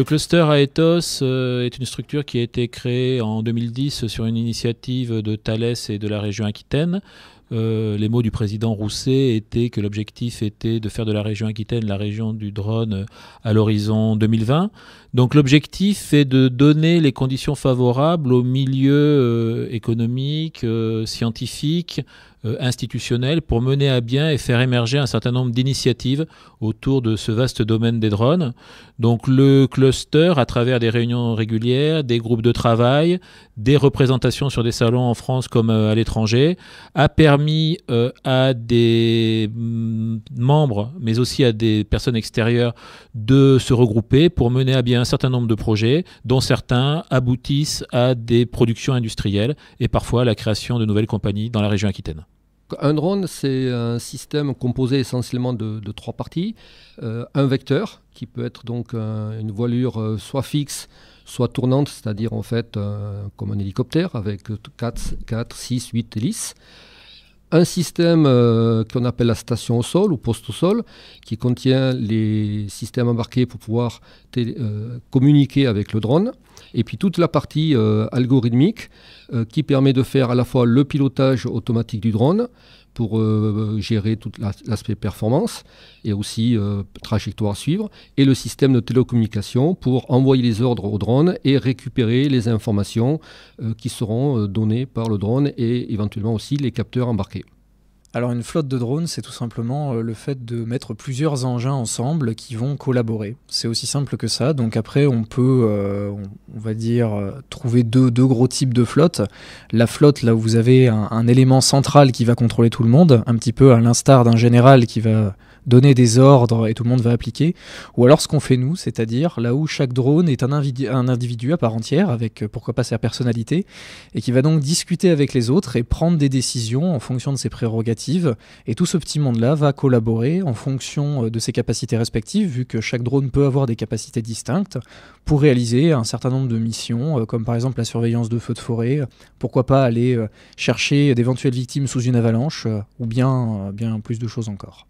Le cluster Aetos est une structure qui a été créée en 2010 sur une initiative de Thales et de la région Aquitaine. Les mots du président Rousset étaient que l'objectif était de faire de la région Aquitaine la région du drone à l'horizon 2020. Donc l'objectif est de donner les conditions favorables au milieu économique, scientifique, institutionnel pour mener à bien et faire émerger un certain nombre d'initiatives autour de ce vaste domaine des drones. Donc le cluster, à travers des réunions régulières, des groupes de travail, des représentations sur des salons en France comme à l'étranger, a permis à des membres, mais aussi à des personnes extérieures, de se regrouper pour mener à bien un certain nombre de projets, dont certains aboutissent à des productions industrielles et parfois à la création de nouvelles compagnies dans la région Aquitaine. Un drone, c'est un système composé essentiellement de trois parties. Un vecteur, qui peut être donc une voilure soit fixe, soit tournante, c'est-à-dire en fait comme un hélicoptère avec 4, 6, 8 hélices. Un système qu'on appelle la station au sol ou poste au sol, qui contient les systèmes embarqués pour pouvoir communiquer avec le drone. Et puis toute la partie algorithmique qui permet de faire à la fois le pilotage automatique du drone pour gérer tout l'aspect performance et aussi trajectoire à suivre, et le système de télécommunication pour envoyer les ordres au drone et récupérer les informations qui seront données par le drone et éventuellement aussi les capteurs embarqués. Alors une flotte de drones, c'est tout simplement le fait de mettre plusieurs engins ensemble qui vont collaborer. C'est aussi simple que ça. Donc après, on peut, on va dire, trouver deux gros types de flottes. La flotte, là où vous avez un élément central qui va contrôler tout le monde, un petit peu à l'instar d'un général qui va donner des ordres et tout le monde va appliquer. Ou alors ce qu'on fait nous, c'est-à-dire là où chaque drone est un individu à part entière, avec pourquoi pas sa personnalité, et qui va donc discuter avec les autres et prendre des décisions en fonction de ses prérogatives. Et tout ce petit monde-là va collaborer en fonction de ses capacités respectives, vu que chaque drone peut avoir des capacités distinctes, pour réaliser un certain nombre de missions, comme par exemple la surveillance de feux de forêt, pourquoi pas aller chercher d'éventuelles victimes sous une avalanche, ou bien plus de choses encore.